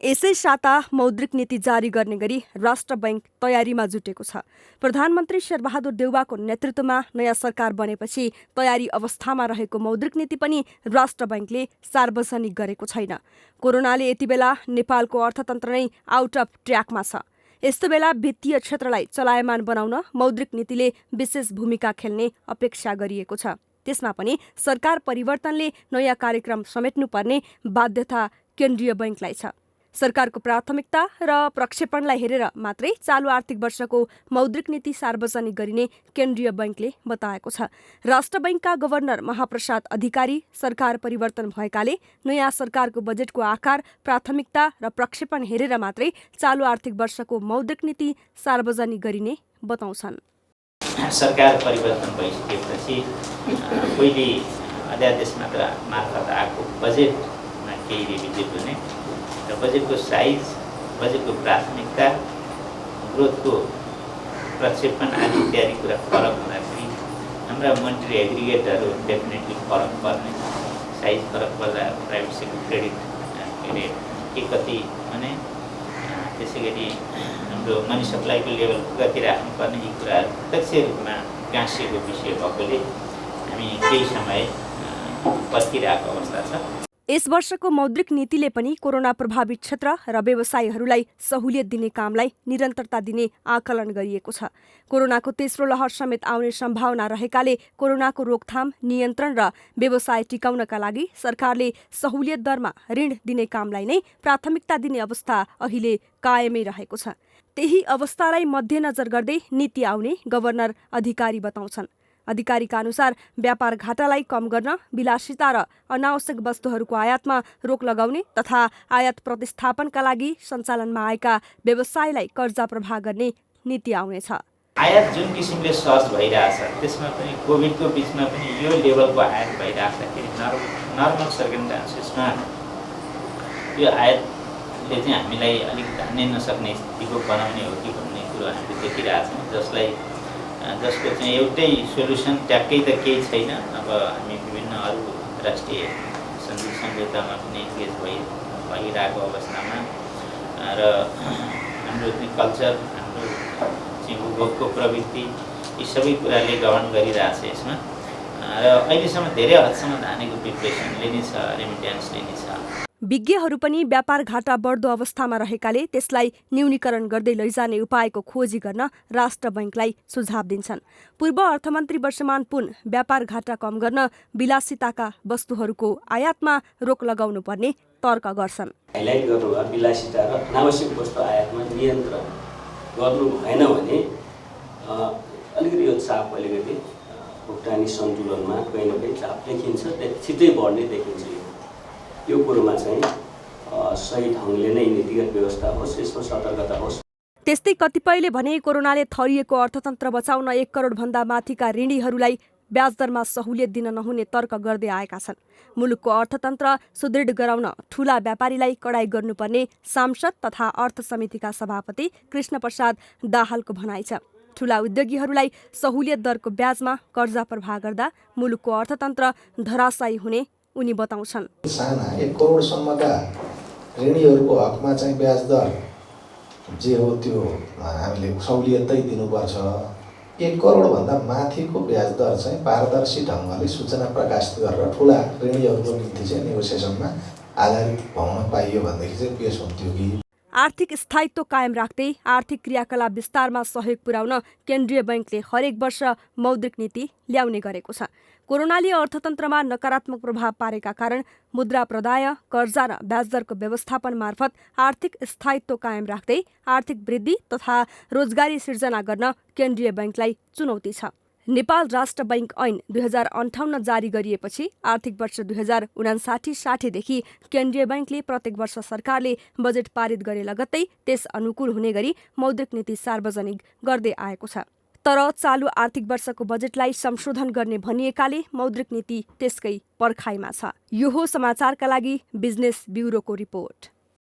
यसै साता मौद्रिक नीति जारी गर्ने गरी राष्ट्र बैंक तयारीमा जुटेको छ। प्रधानमन्त्री शेरबहादुर देउवाको नेतृत्वमा नयाँ सरकार बनेपछि तयारी अवस्थामा रहेको मौद्रिक नीति पनि राष्ट्र बैंकले सार्वजनिक गरेको छैन। कोरोनाले यति बेला नेपालको अर्थतन्त्र नै आउट अफ ट्र्याकमा छ। यस्तो बेला वित्तीय क्षेत्रलाई चलायमान बनाउन मौद्रिक नीतिले विशेष भूमिका खेल्ने अपेक्षा गरिएको छ। त्यसमा पनि सरकार परिवर्तनले नयाँ कार्यक्रम समेट्नुपर्ने बाध्यता केन्द्रीय बैंकलाई छ। सरकारको प्राथमिकता र प्रक्षेपणलाई हेरेर मात्रै चालु आर्थिक वर्षको मौद्रिक नीति सार्वजनिक गरिने केन्द्रीय बैंकले बताएको छ। राष्ट्र बैंकका गभर्नर महाप्रसाद अधिकारी सरकार परिवर्तन भएकाले नयाँ सरकारको बजेटको आकार, प्राथमिकता र प्रक्षेपण हेरेर मात्रै चालु आर्थिक वर्षको मौद्रिक नीति सार्वजनिक गरिने बताउँछन्। सरकार परिवर्तन भइसकेपछि पहिले अध्यादेश मार्फत आएको बजेटमा केही रिभिजिट हुने र बजेटको साइज, बजेटको प्राथमिकता, ग्रोथको प्रक्षेपण आदि इत्यादि कुरा फरक हुँदाखेरि हाम्रा मोनिटरी एग्रिगेटहरू डेफिनेटली फरक पर्ने। साइज फरक पर्दा प्राइभेट सेक्टर क्रेडिट के कति भने त्यसै गरी हाम्रो मनी सप्लाईको लेभल कति राख्नुपर्ने, यी कुराहरू प्रत्यक्ष रूपमा गाँसिएको विषय भएकोले हामी केही समय पर्खिरहेको अवस्था छ। यस वर्षको मौद्रिक नीतिले पनि कोरोना प्रभावित क्षेत्र र व्यवसायीहरूलाई सहुलियत दिने कामलाई निरन्तरता दिने आकलन गरिएको छ। कोरोनाको तेस्रो लहर समेत आउने सम्भावना रहेकाले कोरोनाको रोकथाम, नियन्त्रण र व्यवसाय टिकाउनका लागि सरकारले सहुलियत दरमा ऋण दिने कामलाई नै प्राथमिकता दिने अवस्था अहिले कायमै रहेको छ। त्यही अवस्थालाई मध्यनजर गर्दै नीति आउने गभर्नर अधिकारी बताउँछन्। अधिकारीका अनुसार व्यापार घाटालाई कम गर्न विलासिता र अनावश्यक वस्तुहरूको आयातमा रोक लगाउने तथा आयात प्रतिस्थापनका लागि सञ्चालनमा आएका व्यवसायलाई कर्जा प्रवाह गर्ने नीति आउनेछ। आयात जुन किसिमले सर्च भइरहेछ त्यसमा पनि कोभिडको बिचमा पनि यो लेभलको आयात भइराख्दाखेरि नर्मल सर्कमस्टान्सेसमा यो आयातले चाहिँ हामीलाई अलिक धान्नै नसक्ने स्थितिको बनाउने हो कि भन्ने कुरो हामीले देखिरहेछौँ, जसको चाहिँ एउटै सोल्युसन ट्याक्कै त केही छैन। अब हामी विभिन्न अरू अन्तर्राष्ट्रिय सन्धि सम्झौतामा पनि एङ्गेज भइरहेको अवस्थामा र हाम्रो कल्चर, हाम्रो चाहिँ उपभोगको प्रवृत्ति, यी सबै कुराले गभर्न गरिरहेछ यसमा र अहिलेसम्म धेरै हदसम्म धानेको प्रिपरेसनले नै छ, रेमिट्यान्सले नै छ। विज्ञहरू पनि व्यापार घाटा बढ्दो अवस्थामा रहेकाले त्यसलाई न्यूनीकरण गर्दै लैजाने उपायको खोजी गर्न राष्ट्र बैंकलाई सुझाव दिन्छन्। पूर्व अर्थमन्त्री वर्षमान पुन व्यापार घाटा कम गर्न विलासिताका वस्तुहरूको आयातमा रोक लगाउनु पर्ने तर्क गर्छन्। हाइलाइट गर्नुभयो विलासिता र अनावश्यक वस्तु आयातमा नियन्त्रण गर्नु भएन भने अलिकति यो चाप अलिकति भुक्तानी सन्तुलनमा कहीँ न कहीँ चाप देखिन्छ, छिट्टै बढ्ने देखिन्छ। यो कुरोमा चाहिँ सही ढङ्गले नै नीतिगत व्यवस्था होस्, यसमा सतर्कता होस्। त्यस्तै कतिपयले भने कोरोनाले थरिएको अर्थतन्त्र बचाउन 1 करोडभन्दा माथिका ऋणीहरूलाई ब्याजदरमा सहुलियत दिन नहुने तर्क गर्दै आएका छन्। मुलुकको अर्थतन्त्र सुदृढ गराउन ठूला व्यापारीलाई कडाई गर्नुपर्ने सांसद तथा अर्थ समितिका सभापति कृष्णप्रसाद दाहालको भनाइ छ। ठूला उद्योगीहरूलाई सहुलियत दरको ब्याजमा कर्जा प्रवाह गर्दा मुलुकको अर्थतन्त्र धराशायी हुने उनी बताउँछन्। साना 1 करोडसम्मका ऋणीहरूको हकमा चाहिँ ब्याज दर जे हो त्यो हामीले सहुलियतै दिनुपर्छ। 1 करोडभन्दा माथिको ब्याज दर चाहिँ पारदर्शी ढङ्गले सूचना प्रकाशित गरेर ठुला ऋणीहरूको निम्ति चाहिँ नेगोसिएसनमा आधारित हुन पाइयो भनेदेखि चाहिँ पेश हुन्थ्यो कि। आर्थिक स्थायित्व कायम राख्दै आर्थिक क्रियाकलाप विस्तारमा सहयोग पुर्याउन केन्द्रीय बैंकले हरेक वर्ष मौद्रिक नीति ल्याउने गरेको छ। कोरोनाले अर्थतन्त्रमा नकारात्मक प्रभाव पारेका कारण मुद्रा प्रदाय, कर्जा र ब्याजदरको व्यवस्थापन मार्फत आर्थिक स्थायित्व कायम राख्दै आर्थिक वृद्धि तथा रोजगारी सिर्जना गर्न केन्द्रीय बैंकलाई चुनौती छ। नेपाल राष्ट्र बैंक ऐन 2058 जारी गरिएपछि आर्थिक वर्ष 2059-60 देखि केन्द्रीय बैंकले प्रत्येक वर्ष सरकारले बजेट पारित गरे लगत्तै त्यस अनुकूल हुने गरी मौद्रिक नीति सार्वजनिक गर्दै आएको छ। तर चालु आर्थिक वर्षको बजेटलाई संशोधन गर्ने भनिएकाले मौद्रिक नीति त्यसकै पर्खाइमा छ। यो हो समाचारका लागि बिजनेस ब्युरोको रिपोर्ट।